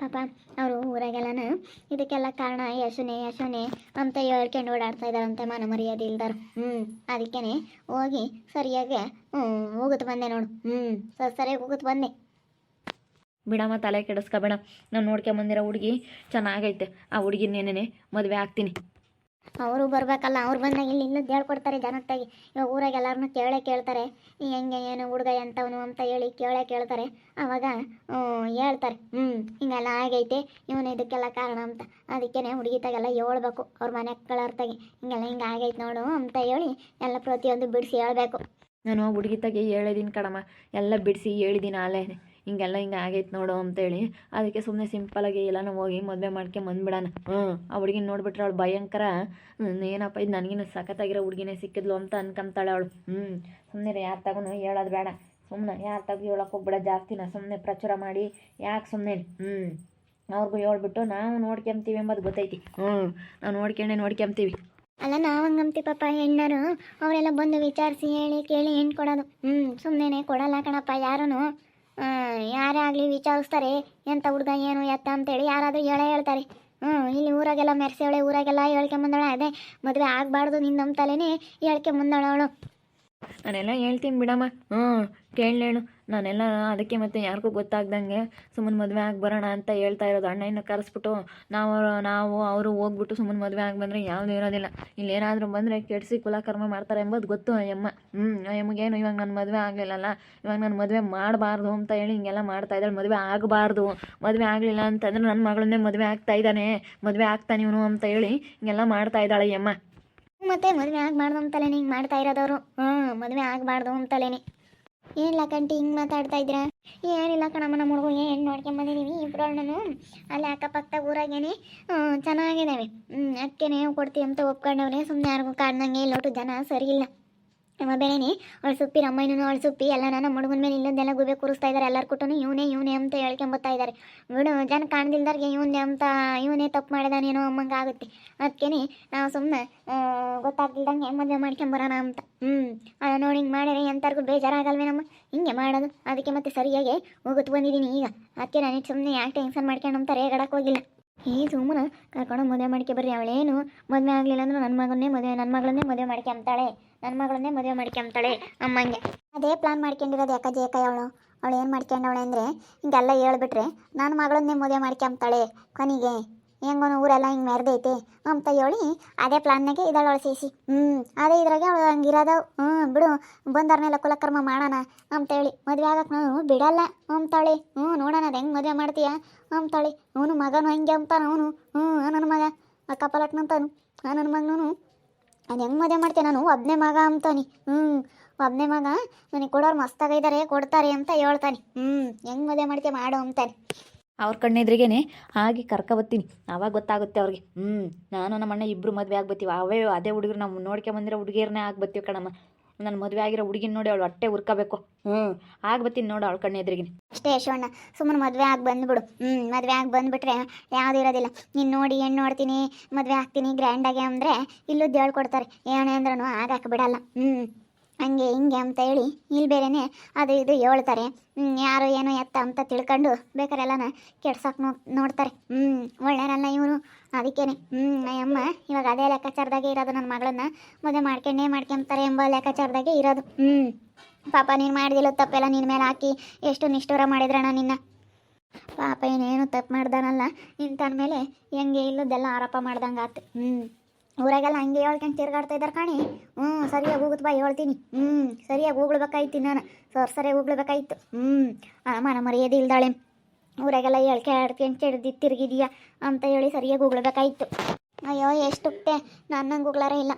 ಪಾಪ ಅವರು ಊರಾಗೆಲ್ಲನ ಇದಕ್ಕೆಲ್ಲ ಕಾರಣ ಯಶುನೆ ಯಶುನೆ ಅಂತ ಹೇಳ್ಕೊಂಡು ಓಡಾಡ್ತಾ ಇದ್ದಾರಂತೆ ಮನ ಮರ್ಯಾದೆ ಇಲ್ದಾರ. ಅದಕ್ಕೇನೆ ಹೋಗಿ ಸರಿಯಾಗಿ ಹೋಗುತ್ತೆ ಬಂದೆ ನೋಡು. ಸರಿಯಾಗಿ ಹೋಗುತ್ತೆ ಬಂದೆ. ಬಿಡಮ್ಮ, ತಲೆ ಕೆಡಿಸ್ಕೊಬೇಡ. ನಾನು ನೋಡ್ಕೊಂಬಂದಿರೋ ಹುಡುಗಿ ಚೆನ್ನಾಗೈತೆ. ಆ ಹುಡುಗಿನೇನೇ ಮದುವೆ ಆಗ್ತೀನಿ. ಅವರು ಬರ್ಬೇಕಲ್ಲ, ಅವ್ರು ಬಂದಾಗ ಇಲ್ಲಿ ಇಲ್ಲದ್ದು ಹೇಳ್ಕೊಡ್ತಾರೆ ಜನಕ್ಕಾಗಿ. ಇವಾಗ ಊರಾಗ ಎಲ್ಲರನ್ನೂ ಕೇಳ್ತಾರೆ ಹೆಂಗೆ ಏನು ಹುಡುಗ ಎಂಥವನು ಅಂತ ಹೇಳಿ ಕೇಳ್ತಾರೆ. ಆವಾಗ ಹೇಳ್ತಾರೆ ಹಿಂಗೆಲ್ಲ ಆಗೈತೆ, ಇವನು ಇದಕ್ಕೆಲ್ಲ ಕಾರಣ ಅಂತ. ಅದಕ್ಕೇ ಹುಡುಗಿತಾಗೆಲ್ಲ ಹೇಳ್ಬೇಕು, ಅವ್ರ ಮನೆಗಳರ್ತಾಗಿ ಹಿಂಗೆಲ್ಲ ಹಿಂಗೆ ಆಗೈತೆ ನೋಡು ಅಂತ ಹೇಳಿ ಎಲ್ಲ ಪ್ರತಿಯೊಂದು ಬಿಡಿಸಿ ಹೇಳ್ಬೇಕು. ನಾನು ಹುಡುಗಿತಾಗೆ ಹೇಳಿದ್ದೀನಿ ಕಣಮ್ಮ, ಎಲ್ಲ ಬಿಡಿಸಿ ಹೇಳಿದ್ದೀನಿ ಆಲೇ ಹಿಂಗೆಲ್ಲ ಹಿಂಗೆ ಆಗೈತೆ ನೋಡು ಅಂತೇಳಿ. ಅದಕ್ಕೆ ಸುಮ್ಮನೆ ಸಿಂಪಲಾಗಿ ಎಲ್ಲನೂ ಹೋಗಿ ಮದುವೆ ಮಾಡ್ಕೊಂಬಂದ್ಬಿಡೋಣ. ಆ ಹುಡುಗಿನ ನೋಡ್ಬಿಟ್ರೆ ಅವಳು ಭಯಂಕರ ಏನಪ್ಪ ಇದು ನನಗಿನ್ನ ಸಖತ್ತಾಗಿರೋ ಹುಡುಗಿನೇ ಸಿಕ್ಕಿದ್ಲು ಅಂತ ಅನ್ಕೊಂತಾಳೆ ಅವಳು. ಸುಮ್ಮನೆ ಯಾರು ತಗೊಂಡು ಹೇಳೋದು ಬೇಡ, ಸುಮ್ಮನೆ ಯಾರು ತಗೋ ಹೇಳೋಕೆ ಹೋಗ್ಬೇಡ ಜಾಸ್ತಿನ. ಸುಮ್ಮನೆ ಪ್ರಚಾರ ಮಾಡಿ ಯಾಕೆ ಸುಮ್ಮನೆ ಅವ್ರಿಗೂ ಹೇಳ್ಬಿಟ್ಟು ನಾವು ನೋಡ್ಕೊಂತೀವಿ ಎಂಬುದು ಗೊತ್ತೈತಿ. ನಾವು ನೋಡ್ಕೊಂತೀವಿ. ಅಲ್ಲ ನಾವು ಹಂಗಂತಿ ಪಾಪ, ಹೆಣ್ಣರು ಅವರೆಲ್ಲ ಬಂದು ವಿಚಾರಿಸಿ ಹೇಳಿ ಕೇಳಿ ಹೆಣ್ಣು ಕೊಡೋದು. ಸುಮ್ಮನೆ ಕೊಡಲ್ಲ ಕಣಪ್ಪ ಯಾರೂ. ಯಾರೇ ಆಗಲಿ ವಿಚಾರಿಸ್ತಾರೆ ಎಂಥ ಹುಡುಗ ಏನು ಎತ್ತ ಅಂತೇಳಿ ಯಾರಾದರೂ ಹೇಳ್ತಾರೆ. ಇಲ್ಲಿ ಊರಾಗೆಲ್ಲ ಮೆರೆಸೇವಳೆ, ಊರಾಗೆಲ್ಲ ಹೇಳ್ಕೊಂಬಂದವಳೆ. ಅದೇ ಮದುವೆ ಆಗಬಾರ್ದು ನಿನ್ನ ತಲೆನೇ ಹೇಳ್ಕೊಂಬಂದವಳು ಅವಳು. ನಾನೆಲ್ಲ ಹೇಳ್ತೀನಿ ಬಿಡಮ್ಮ. ಕೇಳೇಳು ನಾನೆಲ್ಲ ಅದಕ್ಕೆ ಮತ್ತೆ ಯಾರಿಗೂ ಗೊತ್ತಾಗ್ದಂಗೆ ಸುಮ್ಮನೆ ಮದುವೆ ಆಗಿ ಬರೋಣ ಅಂತ ಹೇಳ್ತಾ ಇರೋದು. ಅಣ್ಣನ ಕರೆಸ್ಬಿಟ್ಟು ನಾವು ಅವರು ಹೋಗ್ಬಿಟ್ಟು ಸುಮ್ಮನೆ ಮದುವೆ ಆಗಿ ಬಂದರೆ ಯಾವುದೂ ಇರೋದಿಲ್ಲ. ಇಲ್ಲೇನಾದರೂ ಬಂದರೆ ಕೆಡಿಸಿ ಕುಲಕರ್ಮ ಮಾಡ್ತಾರೆ ಎಂಬುದು ಗೊತ್ತು ಅಯ್ಯಮ್ಮ. ಅಯ್ಯಮ್ಮಗೇನು ಇವಾಗ ನನ್ನ ಮದುವೆ ಆಗಲಿಲ್ಲಲ್ಲ, ಇವಾಗ ನಾನು ಮದುವೆ ಮಾಡಬಾರ್ದು ಅಂತ ಹೇಳಿ ಹಿಂಗೆಲ್ಲ ಮಾಡ್ತಾ ಇದ್ದಾಳೆ. ಮದುವೆ ಆಗಬಾರ್ದು, ಮದುವೆ ಆಗಲಿಲ್ಲ ಅಂತಂದ್ರೆ ನನ್ನ ಮಗಳನ್ನೇ ಮದುವೆ ಆಗ್ತಾನೆ ಇವನು ಅಂತ ಹೇಳಿ ಹಿಂಗೆಲ್ಲ ಮಾಡ್ತಾ ಇದ್ದಾಳೆ ಅಯ್ಯಮ್ಮ. ಮತ್ತೆ ಮದುವೆ ಆಗಬಾರ್ದು ಅಂತಲೇನೆ ಹಿಂಗೆ ಮಾಡ್ತಾ ಇರೋದವರು. ಮದುವೆ ಆಗಬಾರ್ದು ಅಂತಲೇನೆ. ಏನಿಲ್ಲ ಕಂಟಿ ಹಿಂಗೆ ಮಾತಾಡ್ತಾ ಇದ್ದೀರಾ? ಏನಿಲ್ಲ ಕಣಮ್ಮ, ನಮ್ಮ ಹುಡುಗ ಹೆಣ್ಣು ನೋಡ್ಕೊಂಬಂದಿದ್ದೀವಿ ಇಬ್ಬರಣ್ಣನು. ಅಲ್ಲಿ ಅಕ್ಕಪಕ್ಕ ಊರಾಗೇನೆ ಚೆನ್ನಾಗಿದ್ದಾವೆ. ಅದಕ್ಕೆ ಕೊಡ್ತೀವಿ ಅಂತ ಒಪ್ಕೊಂಡವ್ರೆ. ಸುಮ್ಮನೆ ಯಾರಿಗೂ ಕಾಡ್ದಂಗೆ ಇಲ್ಲೊಟ್ಟು ಜನ ಸರಿ ಇಲ್ಲ. ನಮ್ಮ ಬೇಳೆನೆ ಅವಳು ಸುಪ್ಪಿ, ರಮ್ಮಯ್ಯನೂ ಅವಳು ಸುಪ್ಪಿ ಎಲ್ಲ ನಮ್ಮ ಹುಡುಗನ ಮೇಲೆ ಇಲ್ಲೊಂದೆಲ್ಲ ಗುಬೆ ಕೂರಿಸ್ತಾ ಇದ್ದಾರೆ. ಎಲ್ಲರ ಕೊಟ್ಟು ಇವನೇ ಅಂತ ಹೇಳ್ಕೊಂಬತ್ತಾ ಇದ್ದಾರೆ. ಬಿಡು, ಜನ ಕಾಣ್ದಿಲ್ದಾರ್ಗೆ ಇವನೇ ತಪ್ಪು ಮಾಡಿದಾನೇನೋ ಅಮ್ಮಂಗೆ ಆಗುತ್ತೆ. ಅದಕ್ಕೆ ನಾವು ಸುಮ್ಮನೆ ಗೊತ್ತಾಗ್ದಿಲ್ದಂಗೆ ಮದುವೆ ಮಾಡ್ಕೊಂಬರೋಣ ಅಂತ. ಅಲ್ಲ ನೋಡಿ ಹಿಂಗೆ ಮಾಡಿದ್ರೆ ಎಂಥವ್ರಿಗೂ ಬೇಜಾರಾಗಲ್ವೇ ನಮ್ಮ ಹಿಂಗೆ ಮಾಡೋದು. ಅದಕ್ಕೆ ಮತ್ತೆ ಸರಿಯಾಗಿ ಹೋಗುತ್ತೆ ಬಂದಿದ್ದೀನಿ ಈಗ. ಅದಕ್ಕೆ ನಾನು ಸುಮ್ಮನೆ ಯಾಕೆ ಟೆನ್ಷನ್ ಮಾಡ್ಕೊಂಡು ಅಂತ ರೇಗಡಕ್ಕೆ ಹೋಗಿಲ್ಲ. ಈ ಸುಮ್ಮನೆ ಕರ್ಕೊಂಡು ಮದುವೆ ಮಾಡ್ಕೆ ಬರ್ರಿ. ಅವಳೇನು ಮದುವೆ ಆಗಲಿಲ್ಲ ಅಂದ್ರೆ ನನ್ನ ಮಗಳನ್ನೇ ಮದುವೆ ಮಾಡ್ಕೊಂತಾಳೆ ಅಮ್ಮಂಗೆ. ಅದೇ ಪ್ಲಾನ್ ಮಾಡ್ಕೊಂಡಿರೋದು ಯಾಕೆ ಜೇಕ ಅವಳು ಏನು ಮಾಡ್ಕೊಂಡವಳೆ ಅಂದರೆ ಹಿಂಗೆಲ್ಲ ಹೇಳ್ಬಿಟ್ರೆ ನನ್ನ ಮಗಳನ್ನೇ ಮದುವೆ ಮಾಡ್ಕೊಂತಾಳೆ ಕೊನೆಗೆ. ಹೆಂಗೋನು ಊರೆಲ್ಲ ಹಿಂಗೆ ಮೆರೆದೈತೆ ಅಂತ ಹೇಳಿ ಅದೇ ಪ್ಲಾನ್ನಾಗೆ ಇದ್ದಾಳೆ ಅವಳು ಸೇಸಿ. ಅದೇ ಇದ್ರಾಗೆ ಅವಳು ಹಂಗಿರೋದು. ಬಿಡು, ಬಂದವ್ರನ್ನೆಲ್ಲ ಕುಲಕರ್ಮ ಮಾಡೋಣ ಅಂತೇಳಿ ಮದುವೆ ಆಗಕ್ಕೆ ನಾವು ಬಿಡಲ್ಲ ಅಂತಾಳೆ. ನೋಡೋಣ ಅದು ಹೆಂಗೆ ಮದುವೆ ಮಾಡ್ತೀಯ ಅಂತಾಳೆ. ಅವನು ಮಗನು ಹಂಗೆ ಅಂತಾನ. ಅವನು ನನ್ನ ಮಗ ಅಕ್ಕಪಲಕ್ನಂತಾನು. ನನ್ನ ಮಗನೂ ಅದು ಹೆಂಗೆ ಮದುವೆ ಮಾಡ್ತೇನೆ ನಾನು ಒಬ್ಬನೇ ಮಗ ಅಂತಾನೆ. ಒಬ್ಬನೇ ಮಗ ನನಗೆ ಕೊಡೋರು ಮಸ್ತಾಗಿದ್ದಾರೆ ಕೊಡ್ತಾರೆ ಅಂತ ಹೇಳ್ತಾನೆ. ಹೆಂಗೆ ಮದುವೆ ಮಾಡ್ತೀಯ ಮಾಡು ಅಂತಾನೆ. ಅವ್ರ ಕಣ್ಣೆದ್ರಿಗೇನೆ ಹಾಗೆ ಕರ್ಕೊಬತ್ತೀನಿ, ಆವಾಗ ಗೊತ್ತಾಗುತ್ತೆ ಅವ್ರಿಗೆ. ನಾನು ನಮ್ಮ ಅಣ್ಣ ಇಬ್ಬರು ಮದುವೆ ಆಗ್ಬತ್ತೀವಿ. ಅದೇ ಹುಡುಗರು ನಾವು ನೋಡ್ಕೊಂಬಂದಿರೋ ಹುಡುಗಿಯರನ್ನೇ ಆಗ್ಬತ್ತೀವಿ ಕಣಮ್ಮ. ನನ್ನ ಮದುವೆ ಆಗಿರೋ ಹುಡುಗಿನ ನೋಡಿ ಅವಳು ಹೊಟ್ಟೆ ಉರ್ಕೋಬೇಕು. ಆಗ್ಬತ್ತೀನಿ ನೋಡು ಅವಳ ಕಣ್ಣೆದ್ರಿಗಿನ. ಅಷ್ಟೇ ಯಶೋಣ್ಣ, ಸುಮ್ಮನೆ ಮದುವೆ ಆಗಿ ಬಂದುಬಿಡು. ಮದುವೆ ಆಗಿ ಬಂದುಬಿಟ್ರೆ ಯಾವುದೂ ಇರೋದಿಲ್ಲ. ನೀನು ನೋಡಿ ಹೆಣ್ಣು ನೋಡ್ತೀನಿ ಮದುವೆ ಆಗ್ತೀನಿ ಗ್ರ್ಯಾಂಡಾಗೆ ಅಂದರೆ ಇಲ್ಲದ್ದು ಹೇಳ್ಕೊಡ್ತಾರೆ. ಏನೇ ಅಂದ್ರೂ ಆಗಾಕೆ ಬಿಡಲ್ಲ. ಹಂಗೆ ಹಿಂಗೆ ಅಂತ ಹೇಳಿ ಇಲ್ಲಿ ಬೇರೆನೆ ಅದು ಇದು ಹೇಳ್ತಾರೆ. ಯಾರು ಏನೋ ಎತ್ತ ಅಂತ ತಿಳ್ಕೊಂಡು ಬೇಕಾರೆಲ್ಲನ ಕೆಡ್ಸಕ್ಕೆ ನೋಡ್ತಾರೆ. ಒಳ್ಳೆಯರಲ್ಲ ಇವರು. ಅದಕ್ಕೇನೆ ಅಮ್ಮ ಇವಾಗ ಅದೇ ಲೆಕ್ಕಾಚಾರದಾಗೆ ಇರೋದು. ನನ್ನ ಮಗಳನ್ನ ಮದುವೆ ಮಾಡ್ಕೊಂತಾರೆ ಎಂಬ ಲೆಕ್ಕಾಚಾರದಾಗೆ ಇರೋದು. ಪಾಪ ನೀನು ಮಾಡಿದಿಲ್ಲ ತಪ್ಪೆಲ್ಲ ನಿನ್ನ ಮೇಲೆ ಹಾಕಿ ಎಷ್ಟು ನಿಷ್ಠೂರ ಮಾಡಿದ್ರಣ್ಣ ನಿನ್ನ. ಪಾಪ ಏನೇನು ತಪ್ಪು ಮಾಡ್ದಾನಲ್ಲ ನಿನ್ನ ತನ್ನ ಮೇಲೆ ಹೆಂಗೆ ಇಲ್ಲದೆಲ್ಲ ಆರೋಪ ಮಾಡ್ದಂಗೆ ಆತು. ಊರಾಗೆಲ್ಲ ಹಂಗೆ ಹೇಳ್ಕೊಂಡು ತಿರ್ಗಾಡ್ತಾ ಇದ್ದಾರೆ ಕಾಣಿ. ಸರಿಯಾಗಿ ಹೋಗುತ್ತೆ ಬಾ ಹೇಳ್ತೀನಿ. ಸರಿಯಾಗಿ ಹೋಗ್ಬೇಕಾಯ್ತು ನಾನು. ಸರಿಯಾಗಿ ಹೋಗ್ಬೇಕಾಯ್ತು. ಮನ ಮರ್ಯಾದೆ ಇಲ್ದಾಳೆ. ಊರಾಗೆಲ್ಲ ಹೇಳ್ಕೊಂಡು ತಿರುಗಿದೀಯಾ ಅಂತ ಹೇಳಿ ಸರಿಯಾಗಿ ಹೋಗ್ಬೇಕಾಯ್ತು. ಅಯ್ಯೋ ಎಷ್ಟುತ್ತೆ ನನ್ನಂಗೆ ಹೋಗ್ಲಾರ ಇಲ್ಲ.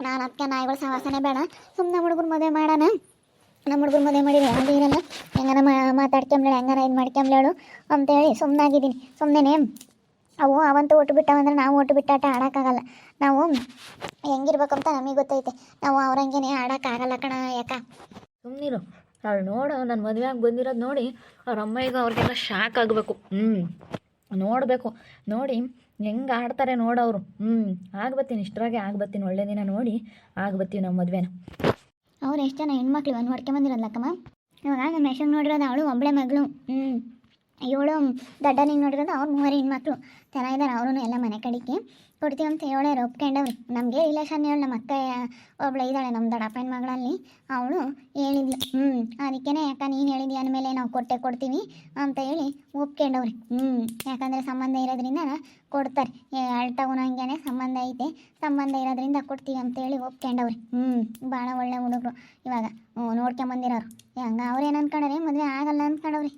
ನಾನು ಅದಕ್ಕೆ ನಾಯಿಗಳ ಸವಾಸನೆ ಬೇಡ. ಸುಮ್ಮನೆ ಹುಡುಗರು ಮದುವೆ ಮಾಡೋಣ. ನಮ್ಮ ಹುಡುಗರು ಮದುವೆ ಮಾಡಿದ್ರೆ ಯಾವುದೂ ಇರಲ್ಲ. ಹೆಂಗನ ಮಾತಾಡ್ಕೊಂಬ್ಲೇಳು, ಹೆಂಗನ ಇದು ಮಾಡ್ಕೊಂಬ್ಲೇಳು ಅಂತೇಳಿ ಸುಮ್ಮನಾಗಿದ್ದೀನಿ. ಸುಮ್ಮನೆ ಅವು ಅವಂತೂ ಒಟ್ಟು ಬಿಟ್ಟವಂದ್ರೆ ನಾವು ಒಟ್ಟು ಬಿಟ್ಟಾಟ ಆಡೋಕ್ಕಾಗಲ್ಲ. ನಾವು ಹೆಂಗಿರ್ಬೇಕಂತ ನಮಗೆ ಗೊತ್ತೈತೆ. ನಾವು ಅವ್ರಂಗೇನೆ ಆಡೋಕ್ಕಾಗಲ್ಲ ಕಣ. ಯಾಕ ಸುಮ್ಮನಿರು. ಅವಳು ನೋಡು ನನ್ನ ಮದುವೆ ಆಗಿ ಬಂದಿರೋದು ನೋಡಿ ಅವ್ರ ಅಮ್ಮಗ ಅವ್ರಿಗೆಲ್ಲ ಶಾಕ್ ಆಗಬೇಕು. ನೋಡಬೇಕು, ನೋಡಿ ಹೆಂಗೆ ಆಡ್ತಾರೆ ನೋಡೋರು. ಆಗ್ಬತ್ತೀನಿ, ಇಷ್ಟರಾಗೆ ಆಗ್ಬತ್ತೀನಿ. ಒಳ್ಳೆ ದಿನ ನೋಡಿ ಆಗ್ಬತ್ತೀವಿ ನಮ್ಮ ಮದುವೆನ. ಅವ್ರು ಎಷ್ಟು ಜನ ಹೆಣ್ಮಕ್ಳು ನೋಡ್ಕೊಂಬಂದಿರೋದ್ಲಕ್ಕಮ್ಮ. ಇವಾಗ ನನ್ನ ಮೆಷನ್ ನೋಡಿರೋದು ಅವಳು ಒಬ್ಬಳೆ ಮಗಳು. ಇವಳು ದಡ್ಡನಿಗೆ ನೋಡಿರೋದು ಅವ್ರು ಮೂವರು ಹೆಣ್ಮಕ್ಳು ಚೆನ್ನಾಗಿದ್ದಾರೆ ಅವರು ಎಲ್ಲ ಮನೆ ಕಡೆಗೆ ಕೊಡ್ತೀವಿ ಅಂತ ಹೇಳೋರು ಒಪ್ಕೊಂಡವ್ರಿ ನಮಗೆ ರಿಲೇಷನ್ ಹೇಳಿ ನಮ್ಮ ಅಕ್ಕ ಒಬ್ಳು ಇದ್ದಾಳೆ ನಮ್ಮ ದೊಡ್ಡಪ್ಪನ ಮಗಳಲ್ಲಿ ಅವಳು ಹೇಳಿದ್ಲು ಅದಕ್ಕೇ ಯಾಕೆ ನೀನು ಹೇಳಿದ್ಯ ಅಂದಮೇಲೆ ನಾವು ಕೊಡ್ತೀವಿ ಅಂತ ಹೇಳಿ ಒಪ್ಕೊಂಡವ್ರಿ ಯಾಕಂದರೆ ಸಂಬಂಧ ಇರೋದ್ರಿಂದ ಕೊಡ್ತಾರೆ ಅಳ್ತಾಗೂ ಹಂಗೆ ಸಂಬಂಧ ಐತೆ ಸಂಬಂಧ ಇರೋದ್ರಿಂದ ಕೊಡ್ತೀವಿ ಅಂತೇಳಿ ಒಪ್ಕೊಂಡವ್ರಿ ಭಾಳ ಒಳ್ಳೆ ಹುಡುಗರು ಇವಾಗ ನೋಡ್ಕೊಂಬಂದಿರೋರು ಹಂಗೆ ಅವ್ರೇನು ಅನ್ಕೊಂಡ್ರೆ ಮದುವೆ ಆಗಲ್ಲ ಅಂದ್ಕೊಂಡವ್ರಿ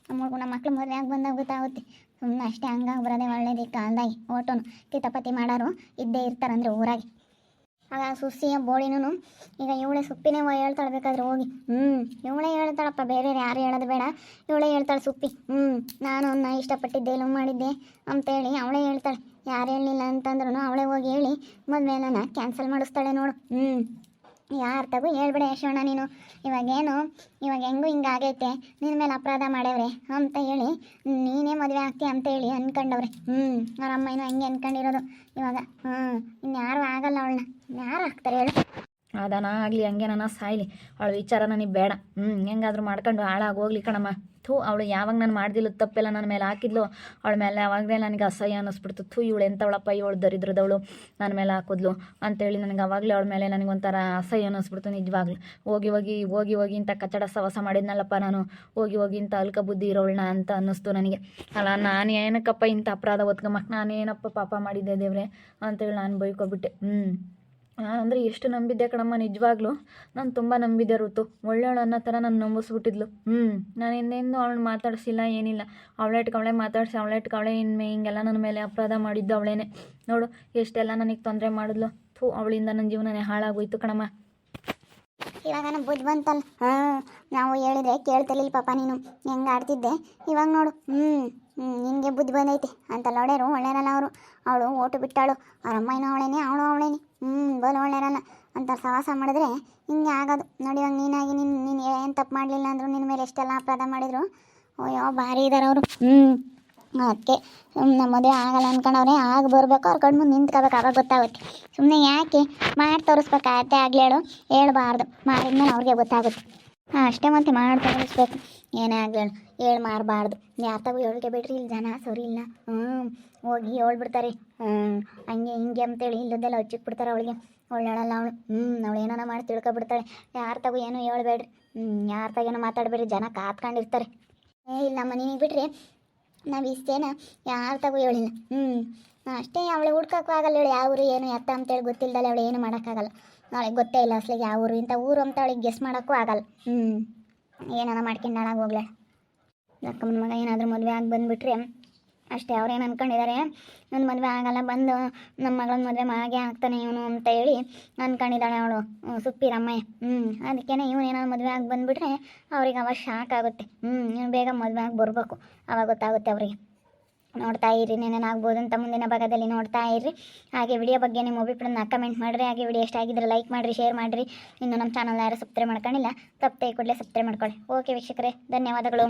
ನಮ್ಮ ಮಕ್ಳು ಮದುವೆ ಆಗಿ ಬಂದಾಗ ಗೊತ್ತಾಗುತ್ತೆ ಸುಮ್ಮನೆ ಅಷ್ಟೇ ಹಂಗಾಗಿ ಬರೋದೇ ಒಳ್ಳೇದು ಈ ಕಾಲದಾಗಿ ಓಟೋನು ಕಿತಾಪತಿ ಮಾಡೋರು ಇದ್ದೇ ಇರ್ತಾರಂದ್ರೆ ಊರಾಗೆ ಆಗ ಸುಸಿಯ ಬೋಳಿನೂ ಈಗ ಇವಳೆ ಸುಪ್ಪಿನೇ ಹೇಳ್ತಾಳೆ ಬೇಕಾದ್ರೆ ಹೋಗಿ ಇವಳೇ ಹೇಳ್ತಾಳಪ್ಪ ಬೇರೆ ಯಾರು ಹೇಳೋದು ಬೇಡ ಇವಳೇ ಹೇಳ್ತಾಳೆ ಸುಪ್ಪಿ ನಾನು ಅವನ್ನ ಇಷ್ಟಪಟ್ಟಿದ್ದೆ ಲವ್ ಮಾಡಿದ್ದೆ ಅಂತೇಳಿ ಅವಳೇ ಹೇಳ್ತಾಳೆ ಯಾರು ಹೇಳಲಿಲ್ಲ ಅಂತಂದ್ರೂ ಅವಳೇ ಹೋಗಿ ಹೇಳಿ ಮದುವೆನ ಕ್ಯಾನ್ಸಲ್ ಮಾಡಿಸ್ತಾಳೆ ನೋಡು ಯಾರು ತಗೋ ಹೇಳ್ಬೇಡ ಯಶೋಣ ನೀನು ಇವಾಗ ಹೆಂಗೂ ಹಿಂಗಾಗೈತೆ ನಿನ್ನ ಮೇಲೆ ಅಪರಾಧ ಮಾಡ್ಯವ್ರೆ ಅಂತ ಹೇಳಿ ನೀನೇ ಮದುವೆ ಆಗ್ತೀಯ ಅಂತ ಹೇಳಿ ಅನ್ಕೊಂಡವ್ರೆ ಅವ್ರ ಅಮ್ಮನೂ ಹಂಗೆ ಅನ್ಕೊಂಡಿರೋದು ಇವಾಗ ಇನ್ಯಾರು ಆಗಲ್ಲ ಅವಳನ್ನ ಯಾರು ಆಗ್ತಾರೆ ಹೇಳು ಅದನ ಆಗಲಿ ಹಂಗೆ ನನ್ನ ಸಾಯ್ಲಿ ಅವಳ ವಿಚಾರ ನನಗೆ ಬೇಡ ಹೆಂಗಾದ್ರೂ ಮಾಡ್ಕೊಂಡು ಹಾಳಾಗೋಗ್ಲಿ ಕಣಮ್ಮ ಅವಳು ಯಾವಾಗ ನಾನು ಮಾಡ್ದಿಲ್ಲ ತಪ್ಪೆಲ್ಲ ನನ್ನ ಮೇಲೆ ಹಾಕಿದ್ಲು ಅವಳ ಮೇಲೆ ಅವಾಗಲೇ ನನಗೆ ಅಸಹ್ಯ ಅನ್ನಿಸ್ಬಿಡ್ತು ಇವಳು ಎಂಥವಳಪ್ಪ ಇವಳು ದರಿದ್ರದವಳು ನನ್ನ ಮೇಲೆ ಹಾಕಿದ್ಲು ಅಂತೇಳಿ ನನಗೆ ಅವಾಗಲೇ ಅವಳ ಮೇಲೆ ನನಗೊಂಥರ ಅಸಹ್ಯ ಅನ್ನಿಸ್ಬಿಡ್ತು ನಿಜವಾಗ್ಲು ಹೋಗಿ ಇಂಥ ಕಚ್ಚಡ ಸವಾಸ ಮಾಡಿದ್ನಲ್ಲಪ್ಪ ನಾನು ಹೋಗಿ ಇಂಥ ಅಲ್ಕ ಬುದ್ಧಿ ಇರೋಳನ್ನ ಅಂತ ಅನ್ನಿಸ್ತು ನನಗೆ ಅಲ್ಲ ನಾನು ಏನಕ್ಕಪ್ಪ ಇಂಥ ಅಪರಾಧ ಒತ್ಕೊಂಬಕ್ಕೆ ನಾನೇನಪ್ಪ ಪಾಪ ಮಾಡಿದ್ದೆ ದೇವ್ರೆ ಅಂತೇಳಿ ನಾನು ಬೈಕೊಬಿಟ್ಟೆ ನಾನಂದರೆ ಎಷ್ಟು ನಂಬಿದ್ದೆ ಕಣಮ್ಮ ನಿಜವಾಗ್ಲೂ ನಾನು ತುಂಬ ನಂಬಿದ್ದೆ ಋತು ಒಳ್ಳೆಯವಳು ಅನ್ನೋ ಥರ ನಾನು ನಂಬಿಸ್ಬಿಟ್ಟಿದ್ಲು ನಾನು ಇನ್ನೇನು ಅವಳನ್ನ ಮಾತಾಡಿಸಿಲ್ಲ ಏನಿಲ್ಲ ಅವಳೇ ಮಾತಾಡಿಸಿ ಅವಳೇ ಹಿಂಗೆಲ್ಲ ನನ್ನ ಮೇಲೆ ಅಪರಾಧ ಮಾಡಿದ್ದು ಅವಳೇನೆ ನೋಡು ಎಷ್ಟೆಲ್ಲ ನನಗೆ ತೊಂದರೆ ಮಾಡಿದ್ಲು ಅವಳಿಂದ ನನ್ನ ಜೀವನನೇ ಹಾಳಾಗೋಯ್ತು ಕಣಮ್ಮ ಇವಾಗ ನಮ್ಮ ಬುದ್ಧಿ ಬಂತಲ್ಲ ನಾವು ಹೇಳಿದ್ರೆ ಕೇಳ್ತಿರ್ಲಿಲ್ಲ ಪಾಪ ನೀನು ಹೆಂಗೆ ಆಡ್ತಿದ್ದೆ ಇವಾಗ ನೋಡು ನಿನಗೆ ಬುದ್ಧಿ ಬಂದೈತೆ ಅಂತ ನೋಡ್ಯಾರು ಒಳ್ಳೆಯರಲ್ಲ ಅವಳು ಓಟು ಬಿಟ್ಟಾಳು ಅವ್ರ ಅಮ್ಮನೂ ಅವಳೇನೆ ಬೋಲ್ ಒಳ್ಳೆಯರಲ್ಲ ಅಂತ ಸವಾಸ ಮಾಡಿದ್ರೆ ಹಿಂಗೆ ಆಗೋದು ನೋಡಿ ಇವಾಗ ನೀನಾಗಿ ನೀನು ಏನು ತಪ್ಪು ಮಾಡಲಿಲ್ಲ ಅಂದರು ನಿನ್ನ ಮೇಲೆ ಎಷ್ಟೆಲ್ಲ ಅಪರಾಧ ಮಾಡಿದ್ರು ಅಯ್ಯೋ ಭಾರಿ ಇದ್ದಾರೆ ಅವರು ಅದಕ್ಕೆ ನಮ್ಮ ಮದುವೆ ಆಗಲ್ಲ ಅಂದ್ಕೊಂಡವ್ರೆ ಆಗ ಬರಬೇಕು ಅವ್ರ ಕಣ್ಣು ಮುಂದೆ ನಿಂತ್ಕೋಬೇಕು ಆವಾಗ ಗೊತ್ತಾಗುತ್ತೆ ಸುಮ್ಮನೆ ಯಾಕೆ ಮಾಡಿ ತೋರಿಸ್ಬೇಕು ಆತೆ ಆಗಲಿ ಹೇಳ್ಬಾರ್ದು ಮಾಡಿದ್ಮೇಲೆ ಅವ್ರಿಗೆ ಗೊತ್ತಾಗುತ್ತೆ ಅಷ್ಟೇ ಮತ್ತೆ ಮಾಡಿ ತೋರಿಸ್ಬೇಕು ಏನೇ ಆಗಲಿ ಹೇಳಿ ಮಾರಬಾರ್ದು ಯಾತಾಗೂ ಹೇಳಿಕೆ ಬಿಡ್ರಿ ಇಲ್ಲಿ ಜನ ಸರಿ ಇಲ್ಲ ಹೋಗಿ ಹೇಳ್ಬಿಡ್ತಾರೆ ಹಂಗೆ ಹಿಂಗೆ ಅಂತೇಳಿ ಇಲ್ಲದೆಲ್ಲ ಹಚ್ಚಿಕ್ಬಿಡ್ತಾರೆ ಅವಳಿಗೆ ಒಳ್ಳೆಳಲ್ಲ ಅವಳು ಏನಾರ ಮಾಡಿ ತಿಳ್ಕೊಬಿಡ್ತಾಳೆ ಯಾರ ತಗೋ ಏನೋ ಹೇಳ್ಬೇಡ್ರಿ ಯಾರ ತಗೇನೋ ಮಾತಾಡಬೇಡ್ರಿ ಜನ ಕಾತ್ಕೊಂಡಿರ್ತಾರೆ ಇಲ್ಲ ನಮ್ಮ ನಿನಗೆ ಬಿಡ್ರಿ ನಾವು ಇಷ್ಟೇನ ಯಾರ ತಗೋ ಹೇಳಿಲ್ಲ ಅಷ್ಟೇ ಅವಳು ಹುಡ್ಕೋಕ್ಕೂ ಆಗಲ್ಲ ಹೇಳಿ ಯಾವ ಊರು ಏನು ಎತ್ತ ಅಂತೇಳಿ ಗೊತ್ತಿಲ್ಲದಲ್ಲ ಅವಳು ಏನು ಮಾಡೋಕ್ಕಾಗಲ್ಲ ನಾಳೆ ಗೊತ್ತೇ ಇಲ್ಲ ಅಸಲಿಗೆ ಯಾವ ಊರು ಇಂಥ ಊರು ಅಂತ ಅವಳಿಗೆ ಗೆಸ್ ಮಾಡೋಕ್ಕೂ ಆಗಲ್ಲ ಏನಾರ ಮಾಡ್ಕೊಂಡು ಹಾಳಾಗಿ ಹೋಗ್ಲ ಅಕ್ಕಮ್ಮನ ಮಗ ಏನಾದರೂ ಮದುವೆ ಆಗಿ ಬಂದುಬಿಟ್ರೆ ಅಷ್ಟೇ ಅವ್ರೇನು ಅಂದ್ಕೊಂಡಿದ್ದಾರೆ ನನ್ನ ಮದುವೆ ಆಗಲ್ಲ ಬಂದು ನಮ್ಮ ಮಗಳನ್ನ ಮದುವೆ ಆಗೇ ಆಗ್ತಾನೆ ಇವನು ಅಂತ ಹೇಳಿ ಅಂದ್ಕೊಂಡಿದ್ದಾಳೆ ಅವಳು ಸುಪ್ಪಿರಮ್ಮಯ್ಯ ಅದಕ್ಕೇ ಇವನೇನಾದ್ರು ಮದುವೆ ಆಗಿ ಬಂದುಬಿಟ್ರೆ ಅವ್ರಿಗೆ ಅವಾಗ ಶಾಕ್ ಆಗುತ್ತೆ ಇವ್ನು ಬೇಗ ಮದುವೆ ಆಗಿ ಬರಬೇಕು ಅವಾಗ ಗೊತ್ತಾಗುತ್ತೆ ಅವರಿಗೆ ನೋಡ್ತಾ ಇರ್ರಿ ಏನೇನಾಗ್ಬೋದು ಅಂತ ಮುಂದಿನ ಭಾಗದಲ್ಲಿ ನೋಡ್ತಾ ಇರ್ರಿ ಹಾಗೆ ವಿಡಿಯೋ ಬಗ್ಗೆ ನಿಮ್ಮ ಅಭಿಪ್ರಾಯನ ಕಮೆಂಟ್ ಮಾಡಿರಿ ಹಾಗೆ ವಿಡಿಯೋ ಇಷ್ಟ ಆಗಿದ್ರೆ ಲೈಕ್ ಮಾಡಿರಿ ಶೇರ್ ಮಾಡಿರಿ ಇನ್ನು ನಮ್ಮ ಚಾನಲ್ ಯಾರು ಸಬ್ಸ್ಕ್ರೈಬ್ ಮಾಡ್ಕೊಂಡಿಲ್ಲ ತಪ್ಪದೆ ಕೂಡಲೇ ಸಬ್ಸ್ಕ್ರೈಬ್ ಮಾಡ್ಕೊಳ್ಳಿ ಓಕೆ ವೀಕ್ಷಕರೇ ಧನ್ಯವಾದಗಳು